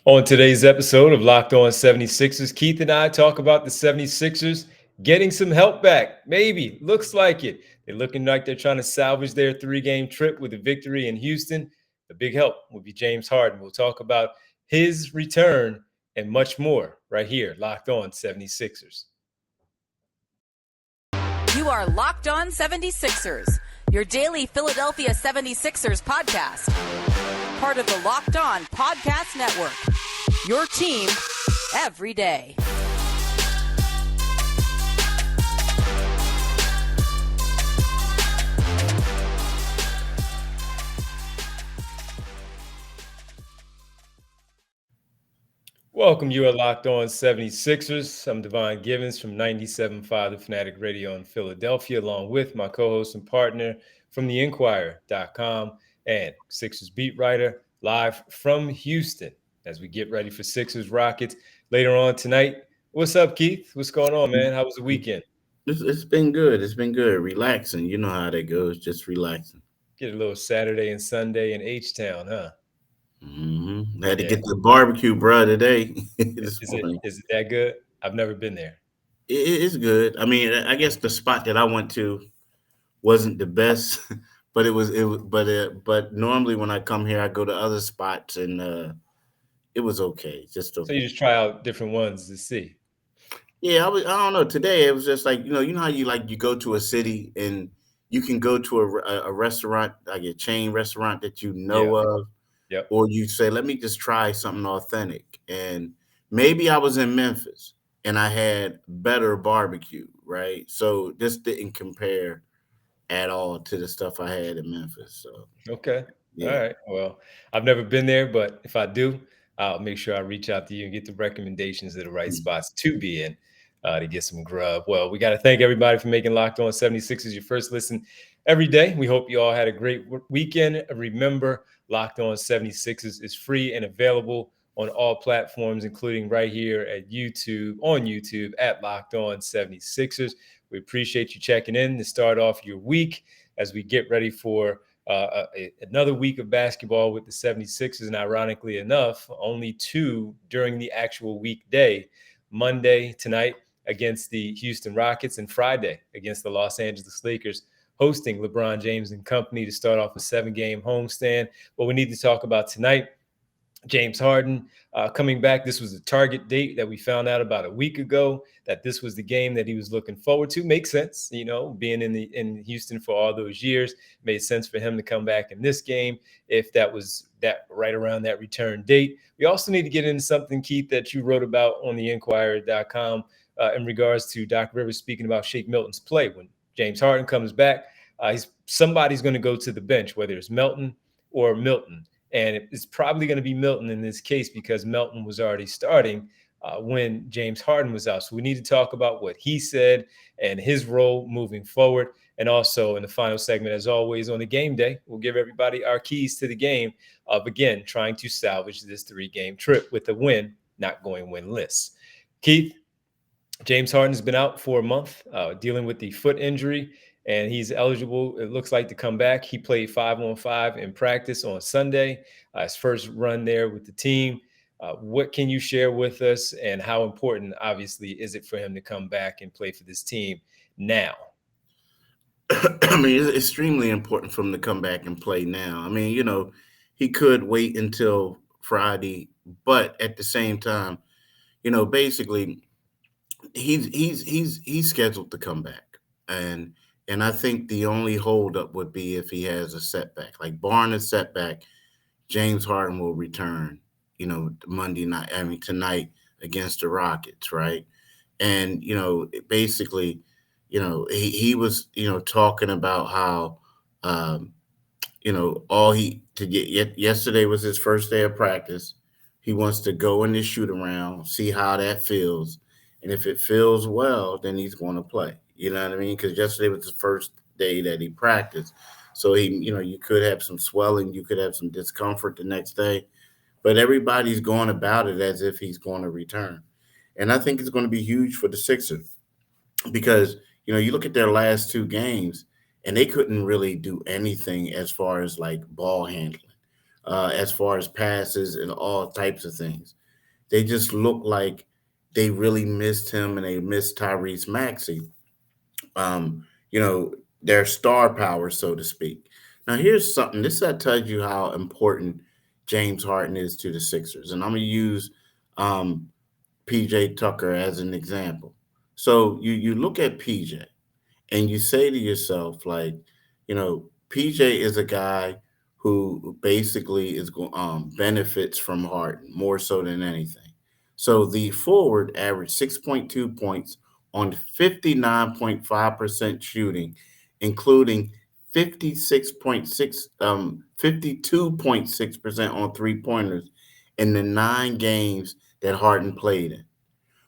On today's episode of Locked On 76ers, Keith and I talk about the 76ers getting some help back. Maybe. Looks like it. They're looking like they're trying to salvage their three-game trip with a victory in Houston. The big help will be James Harden. We'll talk about his return and much more right here, Locked On 76ers. You are Locked On 76ers, your daily Philadelphia 76ers podcast. Part of the Locked On Podcast Network, your team every day. Welcome, you are Locked On 76ers. I'm Devon Givens from 97.5 The Fanatic Radio in Philadelphia, along with my co-host and partner from theinquirer.com and Sixers beat writer live from Houston as we get ready for Sixers Rockets later on tonight. What's up, Keith? What's going on, man? How was the weekend? It's been good. It's been good. Relaxing. You know how that goes. Just relaxing. Get a little Saturday and Sunday in H-Town, huh? Had to get the barbecue, bro, today. Is it that good? I've never been there. It's good. I mean, I guess the spot that I went to wasn't the best, but but normally when I come here, I go to other spots, and it was okay. Just okay. So you just try out different ones to see. Yeah, I don't know. Today it was just like you know how you go to a city and you can go to a restaurant, like a chain restaurant that you know of. Yep. Or you say, let me just try something authentic. And maybe I was in Memphis and I had better barbecue, right? So this didn't compare at all to the stuff I had in Memphis. So okay. yeah. All right. Well, I've never been there, but if I do, I'll make sure I reach out to you and get the recommendations of the right spots to be in to get some grub. Well, we got to thank everybody for making Locked On 76ers your first listen every day. We hope you all had a great weekend. Remember, Locked On 76ers is free and available on all platforms, including right here at YouTube at Locked On 76ers. We appreciate you checking in to start off your week as we get ready for another week of basketball with the 76ers. And ironically enough, only two during the actual weekday. Monday tonight against the Houston Rockets and Friday against the Los Angeles Lakers, hosting LeBron James and company to start off a 7-game homestand. What we need to talk about tonight, James Harden coming back. This was a target date that we found out about a week ago that this was the game that he was looking forward to. Makes sense, being in Houston for all those years, made sense for him to come back in this game if that was that right around that return date. We also need to get into something, Keith, that you wrote about on theinquirer.com in regards to Doc Rivers speaking about Shake Milton's play. When James Harden comes back, somebody's going to go to the bench, whether it's Melton or Milton. And it's probably going to be Milton in this case because Melton was already starting when James Harden was out. So we need to talk about what he said and his role moving forward. And also in the final segment, as always, on the game day, we'll give everybody our keys to the game of, again, trying to salvage this 3-game trip with a win, not going winless. Keith, James Harden's been out for a month dealing with the foot injury, and he's eligible, it looks like, to come back. He played 5-on-5 in practice on Sunday, his first run there with the team. What can you share with us, and how important, obviously, is it for him to come back and play for this team now? I mean, it's extremely important for him to come back and play now. I mean, he could wait until Friday, but at the same time, basically, he's scheduled to come back, and I think the only holdup would be if he has a setback. Like barring a setback, James Harden will return. Monday night. I mean tonight against the Rockets, right? And basically, he was talking about how all he to get yesterday was his first day of practice. He wants to go in the shoot around, see how that feels. And if it feels well, then he's going to play. You know what I mean? Because yesterday was the first day that he practiced. So you could have some swelling, you could have some discomfort the next day. But everybody's going about it as if he's going to return. And I think it's going to be huge for the Sixers because, you look at their last 2 games and they couldn't really do anything as far as like ball handling. as far as passes and all types of things. They just look like they really missed him and they missed Tyrese Maxey. You know, their star power, so to speak. Now, here's something. This that tells you how important James Harden is to the Sixers, and I'm gonna use um, PJ Tucker as an example. So you look at PJ and you say to yourself, like, you know, PJ is a guy who basically is benefits from Harden more so than anything. So the forward averaged 6.2 points on 59.5% shooting, including 52.6% on three pointers in the 9 games that Harden played in.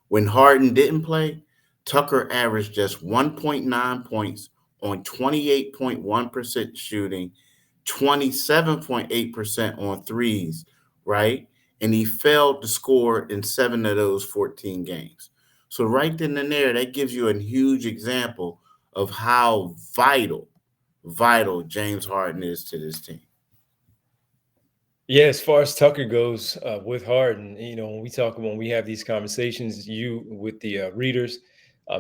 When Harden didn't play, Tucker averaged just 1.9 points on 28.1% shooting, 27.8% on threes, right? And he failed to score in 7 of those 14 games. So right then and there, that gives you a huge example of how vital James Harden is to this team. Yeah, as far as Tucker goes with Harden, when we have these conversations, you with the readers,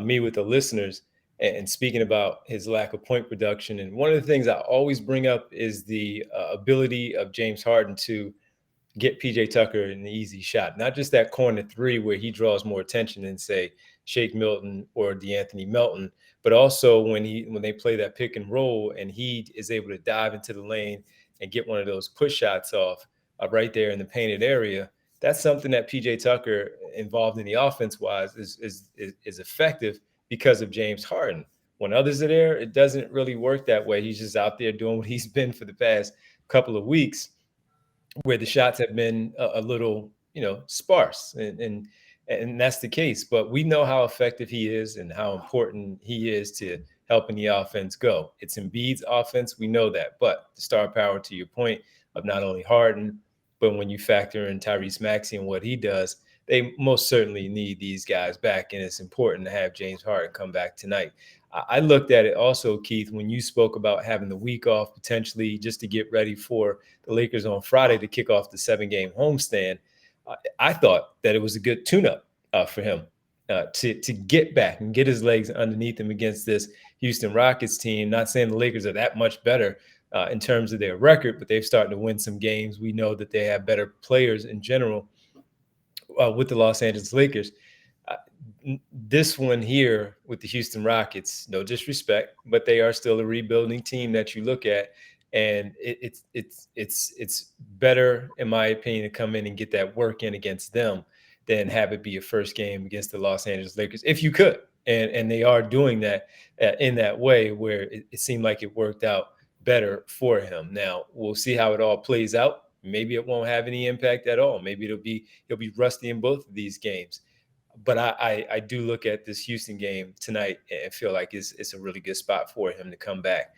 me with the listeners, and speaking about his lack of point production. And one of the things I always bring up is the ability of James Harden to get PJ Tucker an easy shot, not just that corner three where he draws more attention than say Shake Milton or DeAnthony Melton, but also when they play that pick and roll and he is able to dive into the lane and get one of those push shots off right there in the painted area. That's something that PJ Tucker involved in the offense wise is effective because of James Harden. When others are there, it doesn't really work that way. He's just out there doing what he's been for the past couple of weeks, where the shots have been a little, sparse, and that's the case. But we know how effective he is and how important he is to helping the offense go. It's Embiid's offense, we know that, but the star power, to your point, of not only Harden, but when you factor in Tyrese Maxey and what he does, they most certainly need these guys back, and it's important to have James Harden come back tonight. I looked at it also, Keith, when you spoke about having the week off potentially just to get ready for the Lakers on Friday to kick off the 7-game homestand. I thought that it was a good tune-up for him to get back and get his legs underneath him against this Houston Rockets team. Not saying the Lakers are that much better in terms of their record, but they've started to win some games. We know that they have better players in general with the Los Angeles Lakers. This one here with the Houston Rockets, no disrespect, but they are still a rebuilding team that you look at, and it's better, in my opinion, to come in and get that work in against them than have it be your first game against the Los Angeles Lakers, if you could. And they are doing that in that way where it seemed like it worked out better for him. Now we'll see how it all plays out. Maybe it won't have any impact at all. Maybe he'll be rusty in both of these games. But I do look at this Houston game tonight and feel like it's a really good spot for him to come back.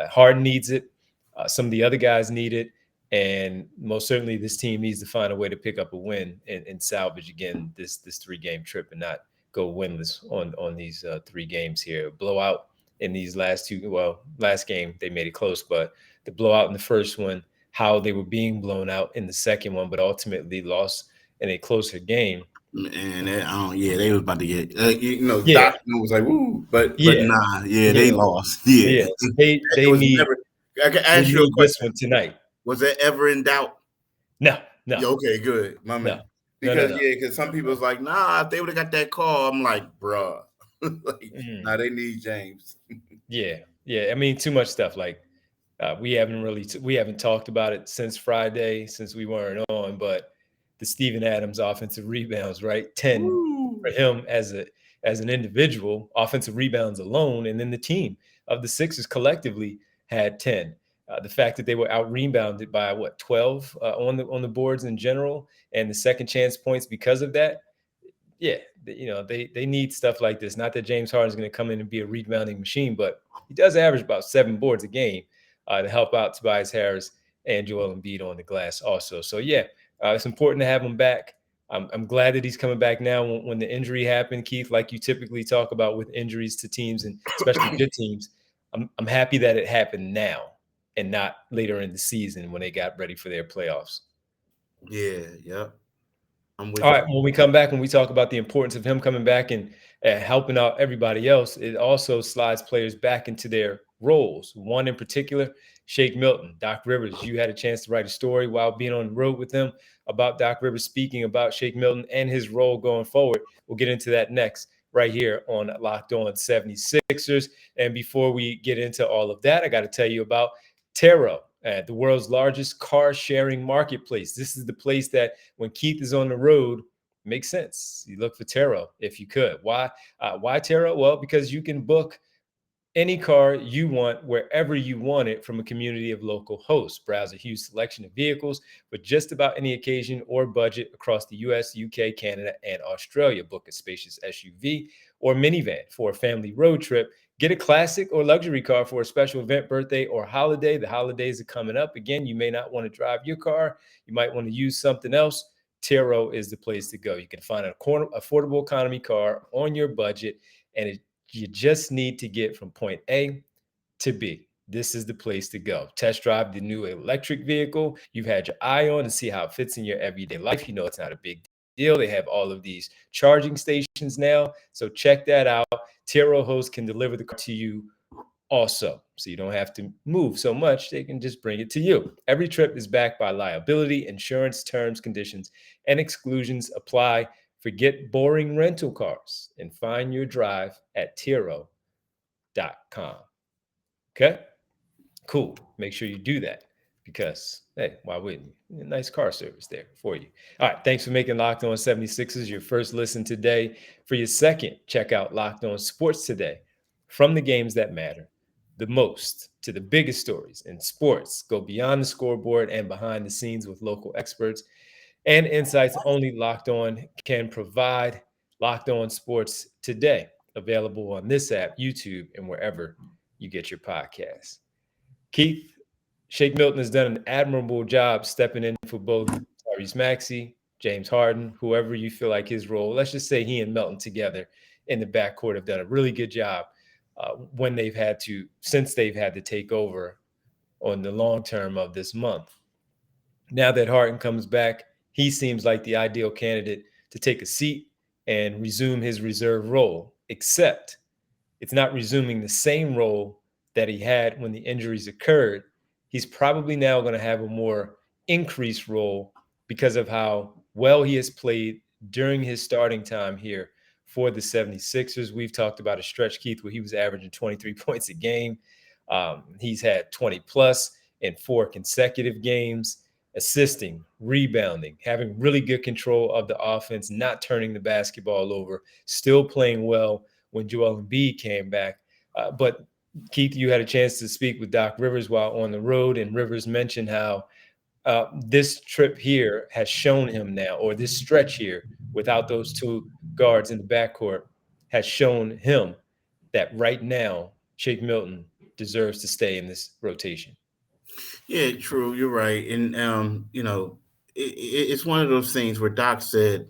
Harden needs it. Some of the other guys need it. And most certainly this team needs to find a way to pick up a win and salvage again this 3-game trip and not go winless on these 3 games here. Blowout in these last game, they made it close, but the blowout in the first one, how they were being blown out in the second one, but ultimately lost in a closer game. And they was about to get, Doc was like, woo, but nah, they lost. Yeah, they need. Never, I can ask you a question. This one tonight. Was that ever in doubt? No. Yeah, okay, good, my man. Because some people was like, nah, if they would have got that call, I'm like, bruh, nah, they need James. Yeah. I mean, too much stuff. Like we haven't talked about it since Friday, since we weren't on, but the Steven Adams offensive rebounds, right? 10 for him as an individual, offensive rebounds alone, and then the team of the Sixers collectively had 10. The fact that they were out rebounded by 12 on the boards in general, and the second chance points because of that. Yeah, they need stuff like this. Not that James Harden is going to come in and be a rebounding machine, but he does average about 7 boards a game to help out Tobias Harris and Joel Embiid on the glass also. So yeah. It's important to have him back. I'm glad that he's coming back now. When the injury happened, Keith, like you typically talk about with injuries to teams and especially good teams, I'm happy that it happened now. and not later in the season when they got ready for their playoffs. Yeah, yep. I'm All with right, you. when we come back, when we talk about the importance of him coming back and helping out everybody else, it also slides players back into their roles. One in particular, Shake Milton, Doc Rivers. You had a chance to write a story while being on the road with him about Doc Rivers, speaking about Shake Milton and his role going forward. We'll get into that next, right here on Locked On 76ers. And before we get into all of that, I got to tell you about Taro, the world's largest car sharing marketplace. This is the place that when Keith is on the road, makes sense. You look for Taro if you could. Why Taro? Well, because you can book any car you want wherever you want it from a community of local hosts. Browse a huge selection of vehicles for just about any occasion or budget across the US, UK, Canada, and Australia. Book a spacious SUV or minivan for a family road trip. Get a classic or luxury car for a special event, birthday, or holiday. The holidays are coming up. Again, you may not want to drive your car. You might want to use something else. Taro is the place to go. You can find an affordable economy car on your budget, and you just need to get from point A to B. This is the place to go. Test drive the new electric vehicle you've had your eye on and see how it fits in your everyday life. You know, it's not a big deal. They have all of these charging stations now. So check that out. Taro hosts can deliver the car to you also. So you don't have to move so much. They can just bring it to you. Every trip is backed by liability, insurance, terms, conditions, and exclusions apply. Forget boring rental cars and find your drive at Tiro.com. Okay? Cool. Make sure you do that because, hey, why wouldn't you? Nice car service there for you. All right. Thanks for making Locked On 76ers your first listen today. For your second, check out Locked On Sports Today. From the games that matter the most to the biggest stories in sports, go beyond the scoreboard and behind the scenes with local experts and insights only Locked On can provide. Locked On Sports Today, available on this app, YouTube, and wherever you get your podcasts. Keith, Shake Milton has done an admirable job stepping in for both Tyrese Maxey, James Harden, whoever you feel like his role. Let's just say he and Melton together in the backcourt have done a really good job since they've had to take over on the long term of this month. Now that Harden comes back, he seems like the ideal candidate to take a seat and resume his reserve role, except it's not resuming the same role that he had when the injuries occurred. He's probably now going to have a more increased role because of how well he has played during his starting time here for the 76ers. We've talked about a stretch, Keith, where he was averaging 23 points a game. He's had 20 plus in 4 consecutive games, assisting, rebounding, having really good control of the offense, not turning the basketball over, still playing well when Joel Embiid came back. But Keith, you had a chance to speak with Doc Rivers while on the road, and Rivers mentioned how this trip here has shown him now, or this stretch here without those two guards in the backcourt has shown him that right now Shake Milton deserves to stay in this rotation. Yeah, true. You're right. And it's one of those things where Doc said,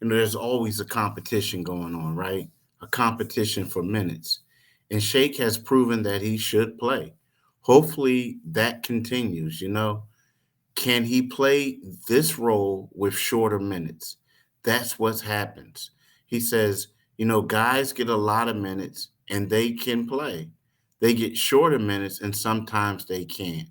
there's always a competition going on, right? A competition for minutes. And Shake has proven that he should play. Hopefully that continues, Can he play this role with shorter minutes? That's what happens. He says, guys get a lot of minutes and they can play. They get shorter minutes and sometimes they can't.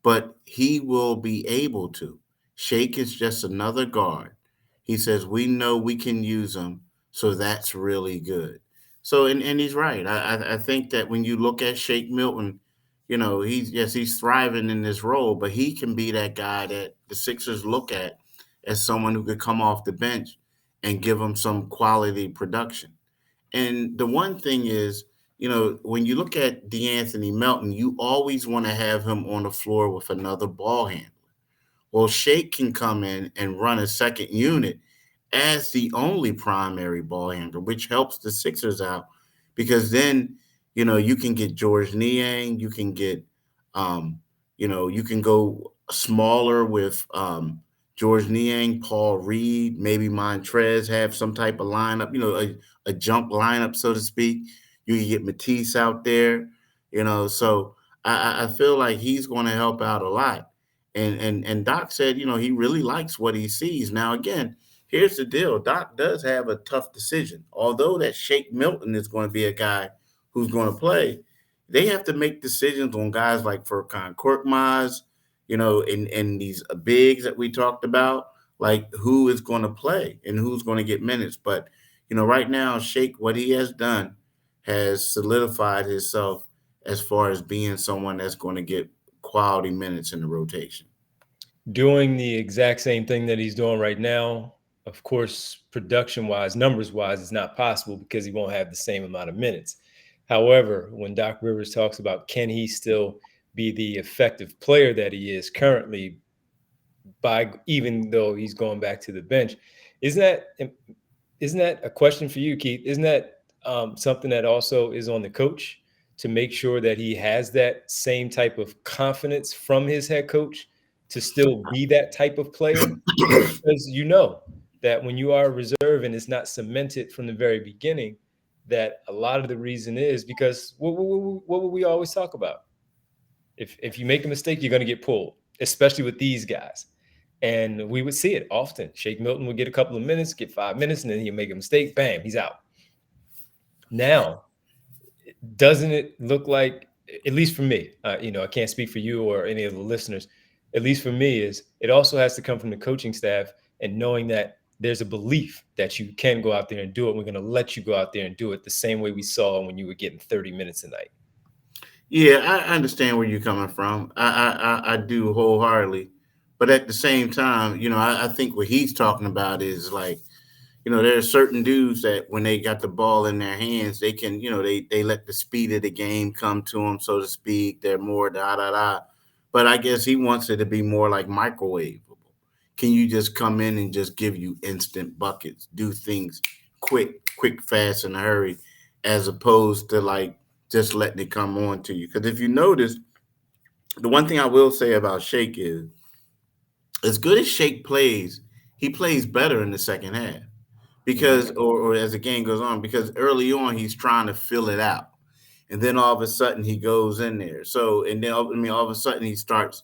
But he will be able to. Shake is just another guard. He says, we know we can use him, so that's really good. So, and he's right. I think that when you look at Shake Milton, he's thriving in this role, but he can be that guy that the Sixers look at as someone who could come off the bench and give them some quality production. And the one thing is, when you look at DeAnthony Melton, you always want to have him on the floor with another ball handler. Well, Shake can come in and run a second unit as the only primary ball handler, which helps the Sixers out because then, you can get George Niang, you can get, you can go smaller with George Niang, Paul Reed, maybe Montrez have some type of lineup, a jump lineup, so to speak. You can get Matisse out there, so I feel like he's going to help out a lot. And Doc said, he really likes what he sees. Now, again, here's the deal. Doc does have a tough decision. Although that Shake Milton is going to be a guy who's going to play, they have to make decisions on guys like Furkan Korkmaz, and these bigs that we talked about, like who is going to play and who's going to get minutes. But, right now, Shake, what he has done has solidified himself as far as being someone that's going to get quality minutes in the rotation. Doing the exact same thing that he's doing right now, of course, production wise, numbers wise, it's not possible because he won't have the same amount of minutes. However, when Doc Rivers talks about can he still be the effective player that he is currently, by even though he's going back to the bench, isn't that a question for you, Keith? Isn't that something that also is on the coach to make sure that he has that same type of confidence from his head coach to still be that type of player? Because that when you are a reserve and it's not cemented from the very beginning, that a lot of the reason is because what would we always talk about? If you make a mistake, you're going to get pulled, especially with these guys. And we would see it often. Shake Milton would get a couple of minutes, get 5 minutes, and then he'll make a mistake. Bam, he's out. Now, doesn't it look like, at least for me, I can't speak for you or any of the listeners, at least for me, is it also has to come from the coaching staff and knowing that there's a belief that you can go out there and do it. We're going to let you go out there and do it the same way we saw when you were getting 30 minutes a night. Yeah, I understand where you're coming from. I do wholeheartedly. But at the same time, I think what he's talking about is like, there are certain dudes that when they got the ball in their hands, they can, they let the speed of the game come to them, so to speak. They're more da. But I guess he wants it to be more like microwavable. Can you just come in and just give you instant buckets, do things quick, fast, in a hurry, as opposed to like just letting it come on to you? Because if you notice, the one thing I will say about Shake is, as good as Shake plays, he plays better in the second half because, or as the game goes on, because early on he's trying to fill it out, and then all of a sudden he goes in there. So, and then all of a sudden he starts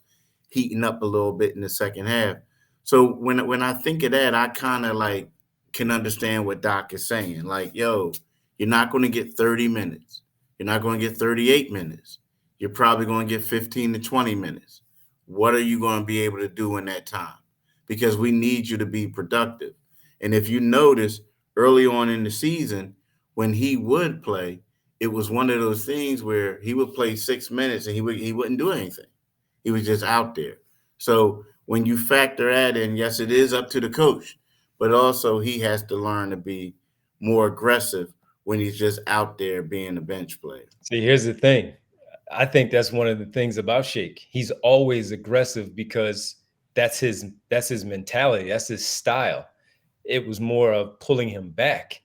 heating up a little bit in the second half. So when I think of that, I kind of like can understand what Doc is saying. Like, yo, you're not going to get 30 minutes. You're not going to get 38 minutes. You're probably going to get 15 to 20 minutes. What are you going to be able to do in that time? Because we need you to be productive. And if you notice early on in the season, when he would play, it was one of those things where he would play 6 minutes and he wouldn't do anything. He was just out there. So when you factor that in, yes, it is up to the coach, but also he has to learn to be more aggressive when he's just out there being a bench player. See, here's the thing. I think that's one of the things about Shake. He's always aggressive because that's his mentality. That's his style. It was more of pulling him back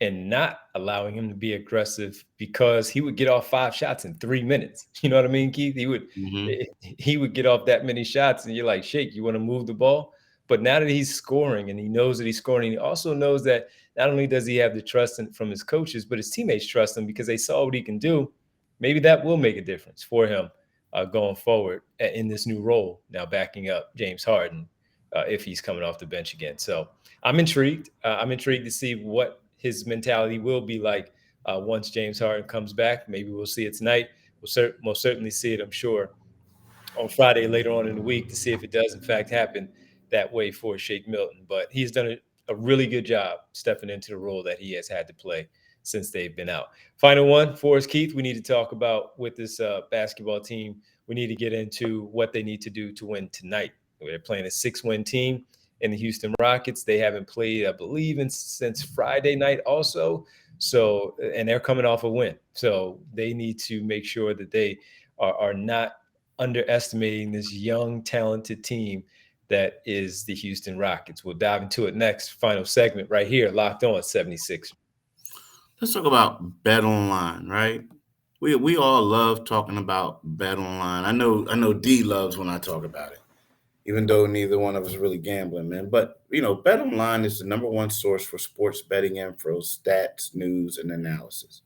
and not allowing him to be aggressive because he would get off 5 shots in 3 minutes. You know what I mean, Keith? He would get off that many shots and you're like, Shake, you want to move the ball? But now that he's scoring and he knows that he's scoring, he also knows that not only does he have the trust from his coaches, but his teammates trust him because they saw what he can do. Maybe that will make a difference for him going forward in this new role, now backing up James Harden if he's coming off the bench again. So I'm intrigued. I'm intrigued to see what his mentality will be like once James Harden comes back. Maybe we'll see it tonight. We'll most certainly see it, I'm sure, on Friday later on in the week to see if it does, in fact, happen that way for Shake Milton. But he's done a really good job stepping into the role that he has had to play since they've been out. Final one for us, Keith, we need to talk about with this basketball team. We need to get into what they need to do to win tonight. They're playing a 6-win team in the Houston Rockets. They haven't played, I believe, since Friday night also. So, and they're coming off a win. So they need to make sure that they are not underestimating this young, talented team that is the Houston Rockets. We'll dive into it next. Final segment right here, Locked On 76. Let's talk about Bet Online, right? We all love talking about Bet Online. I know D loves when I talk about it, even though neither one of us really gambling, man. But Bet Online is the number one source for sports betting info, stats, news, and analysis.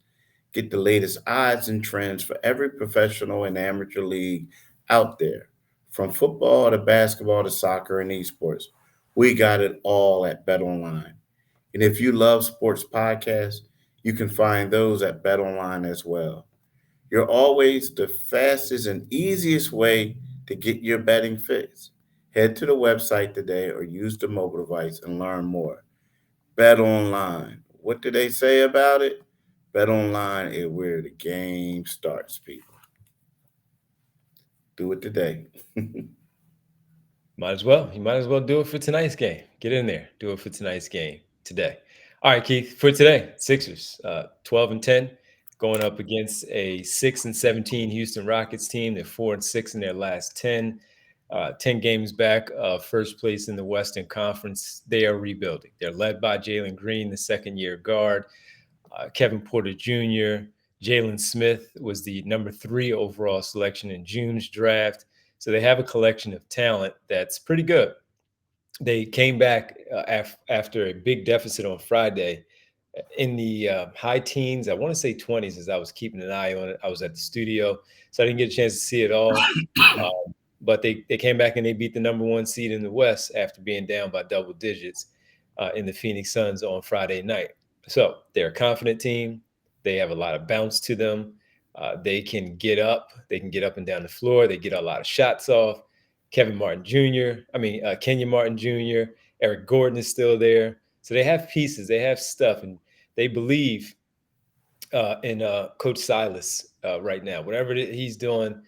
Get the latest odds and trends for every professional and amateur league out there. From football to basketball to soccer and esports, we got it all at BetOnline. And if you love sports podcasts, you can find those at BetOnline as well. You're always the fastest and easiest way to get your betting fix. Head to the website today or use the mobile device and learn more. Bet online. What do they say about it? Bet online is where the game starts, people. Do it today. Might as well. You might as well do it for tonight's game. Get in there. Do it for tonight's game today. All right, Keith. For today, Sixers, 12-10, going up against a 6-17 Houston Rockets team. They're 4-6 in their last 10. 10 games back, first place in the Western Conference. They are rebuilding. They're led by Jalen Green, the second-year guard. Kevin Porter Jr., Jalen Smith was the number 3 overall selection in June's draft. So they have a collection of talent that's pretty good. They came back after a big deficit on Friday in the high teens. I want to say 20s as I was keeping an eye on it. I was at the studio, so I didn't get a chance to see it all. But they came back and they beat the number 1 seed in the West after being down by double digits in the Phoenix Suns on Friday night. So they're a confident team. They have a lot of bounce to them. They can get up. They can get up and down the floor. They get a lot of shots off. Kenyon Martin Jr., Eric Gordon is still there. So they have pieces. They have stuff. And they believe in Coach Silas right now. Whatever he's doing,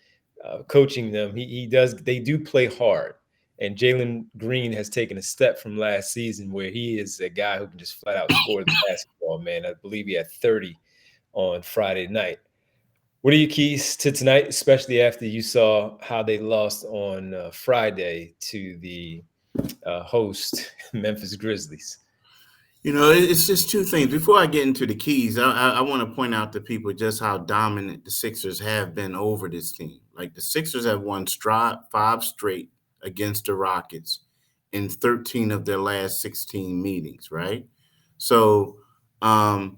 coaching them, he does. They do play hard. And Jalen Green has taken a step from last season where he is a guy who can just flat out score the basketball, man. I believe he had 30 on Friday night. What are your keys to tonight, especially after you saw how they lost on Friday to the host Memphis Grizzlies? It's just two things. Before I get into the keys, I want to point out to people just how dominant the Sixers have been over this team. Like the Sixers have won 5 straight against the Rockets in 13 of their last 16 meetings, right? So, so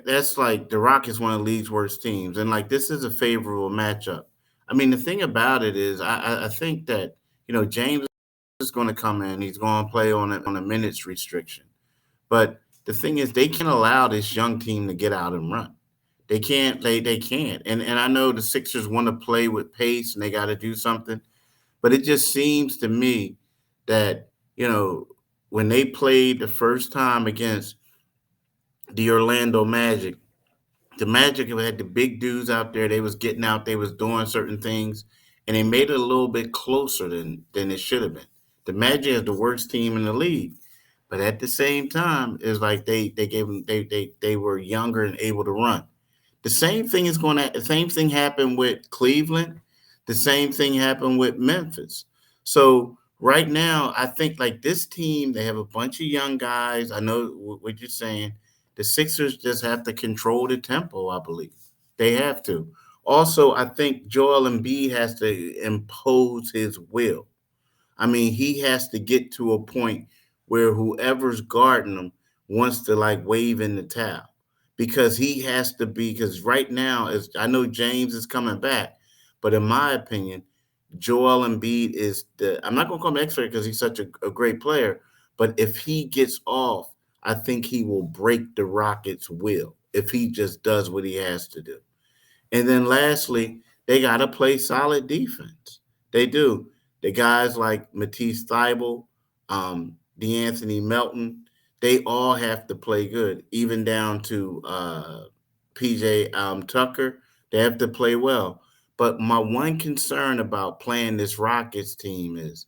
that's like the Rockets, one of the league's worst teams, and like this is a favorable matchup. I mean, the thing about it is, I think that James is going to come in. He's going to play on a minutes restriction, but the thing is, they can't allow this young team to get out and run. They can't. They can't. And I know the Sixers want to play with pace and they got to do something, but it just seems to me that when they played the first time against the Orlando Magic, the Magic had the big dudes out there. They was getting out. They was doing certain things, and they made it a little bit closer than it should have been. The Magic is the worst team in the league, but at the same time, it's like they gave them they were younger and able to run. The same thing happened with Cleveland. The same thing happened with Memphis. So right now, I think like this team, they have a bunch of young guys. I know what you're saying. The Sixers just have to control the tempo, I believe. They have to. Also, I think Joel Embiid has to impose his will. I mean, he has to get to a point where whoever's guarding him wants to like wave in the towel. Because he has to be, because right now, I know James is coming back, but in my opinion, Joel Embiid is I'm not going to call him an expert because he's such a great player, but if he gets off, I think he will break the Rockets' will if he just does what he has to do. And then lastly, they got to play solid defense. They do. The guys like Matisse Thybulle, DeAnthony Melton, they all have to play good, even down to PJ Tucker. They have to play well. But my one concern about playing this Rockets team is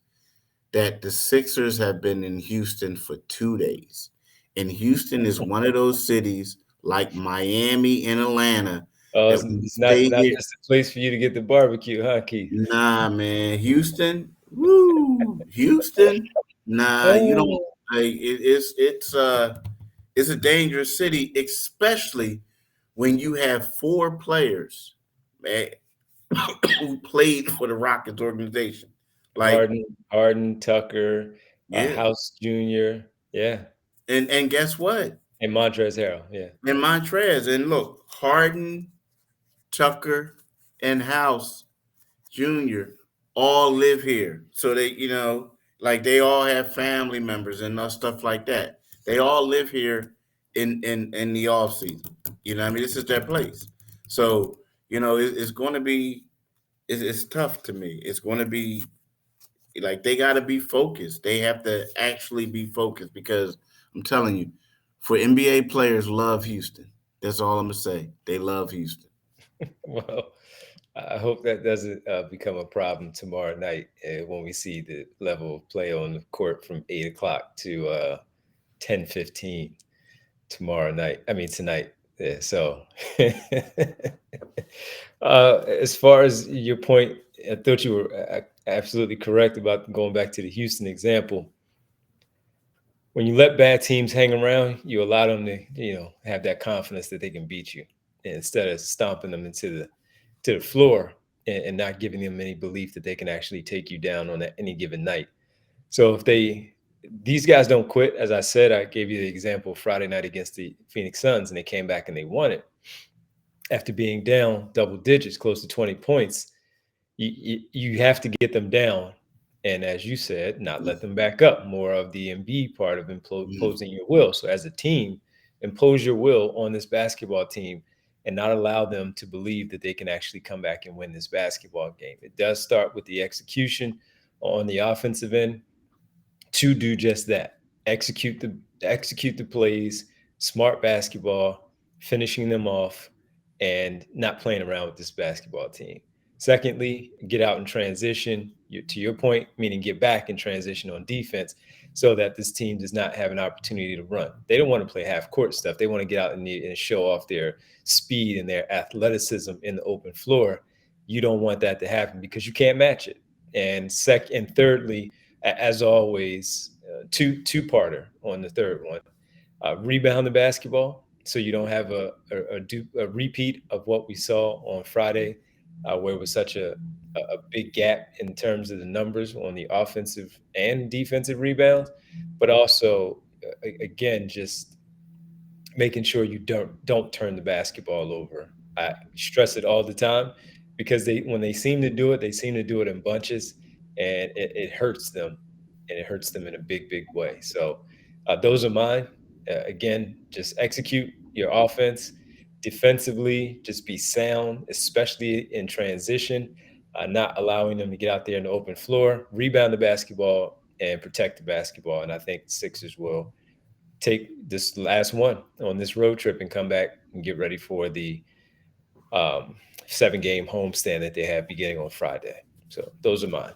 that the Sixers have been in Houston for 2 days. And Houston is one of those cities like Miami and Atlanta. It's not just a place for you to get the barbecue, huh, Keith? Nah, man. Houston, woo. Houston, nah, you don't. It's a dangerous city, especially when you have 4 players, man, who played for the Rockets organization. Like Harden, Tucker, yeah. House Jr. Yeah. And guess what? And Montrezl Harrell, yeah. And Montrez. And look, Harden, Tucker, and House Jr. all live here. So they, like they all have family members and stuff like that. They all live here in the off season. I mean, this is their place. So, it's going to be it's tough to me. It's going to be like they got to be focused. They have to actually be focused because I'm telling you, for NBA players love Houston. That's all I'm gonna say. They love Houston. Well, I hope that doesn't become a problem tomorrow night when we see the level of play on the court from 8 o'clock to 10:15 tomorrow night. I mean tonight. Yeah, so, as far as your point, I thought you were absolutely correct about going back to the Houston example. When you let bad teams hang around, you allow them to, have that confidence that they can beat you, and instead of stomping them to the floor and not giving them any belief that they can actually take you down on any given night. So if these guys don't quit, as I said, I gave you the example Friday night against the Phoenix Suns, and they came back and they won it after being down double digits, close to 20 points. You have to get them down. And as you said, not let them back up. More of the Embiid part of imposing your will. So as a team, impose your will on this basketball team and not allow them to believe that they can actually come back and win this basketball game. It does start with the execution on the offensive end to do just that. Execute the plays, smart basketball, finishing them off, and not playing around with this basketball team. Secondly, get out in transition, to your point, meaning get back in transition on defense so that this team does not have an opportunity to run. They don't want to play half court stuff. They want to get out and show off their speed and their athleticism in the open floor. You don't want that to happen because you can't match it. And thirdly, as always, two-parter on the third one. Rebound the basketball so you don't have a repeat of what we saw on Friday, where it was such a big gap in terms of the numbers on the offensive and defensive rebounds, but also, again, just making sure you don't turn the basketball over. I stress it all the time because when they seem to do it, they seem to do it in bunches, and it hurts them, and it hurts them in a big way. So those are mine. Again, just execute your offense defensively. Just be sound, especially in transition. Not allowing them to get out there in the open floor, rebound the basketball, and protect the basketball. And I think the Sixers will take this last one on this road trip and come back and get ready for the 7-game homestand that they have beginning on Friday. So those are mine.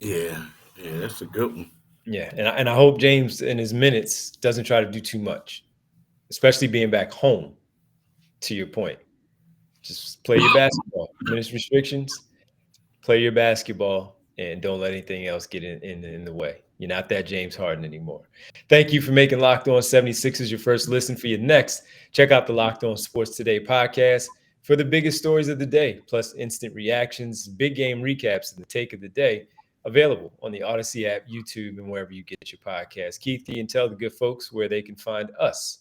Yeah, that's a good one. Yeah, and I hope James in his minutes doesn't try to do too much, especially being back home. To your point, just play your basketball. Minutes restrictions, play your basketball, and don't let anything else get in the way. You're not that James Harden anymore. Thank you for making Locked On 76ers your first listen. For your next, check out the Locked On Sports Today podcast for the biggest stories of the day, plus instant reactions, big game recaps, and the take of the day. Available on the Odyssey app, YouTube, and wherever you get your podcast. Keith, you can tell the good folks where they can find us.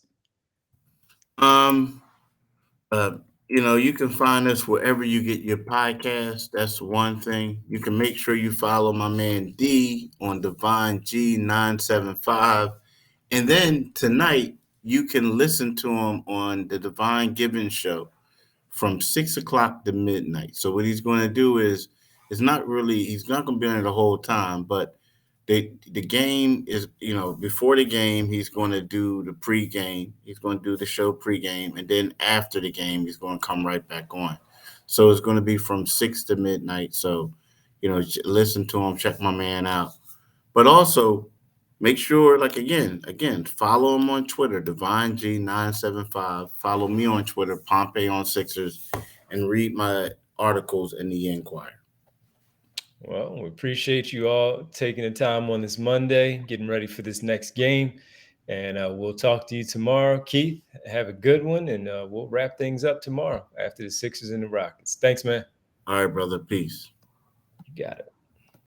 You can find us wherever you get your podcast. That's one thing. You can make sure you follow my man D on Devon G975. And then tonight, you can listen to him on the Divine Giving Show from 6 o'clock to midnight. So what he's going to do is, he's not going to be on it the whole time, but the game is, before the game, he's going to do the pregame. He's going to do the show pregame. And then after the game, he's going to come right back on. So it's going to be from 6 to midnight. So, listen to him, check my man out. But also make sure, again, follow him on Twitter, Divine G975. Follow me on Twitter, Pompey on Sixers, and read my articles in the Inquirer. Well, we appreciate you all taking the time on this Monday, getting ready for this next game. And we'll talk to you tomorrow. Keith, have a good one, and we'll wrap things up tomorrow after the Sixers and the Rockets. Thanks, man. All right, brother. Peace. You got it.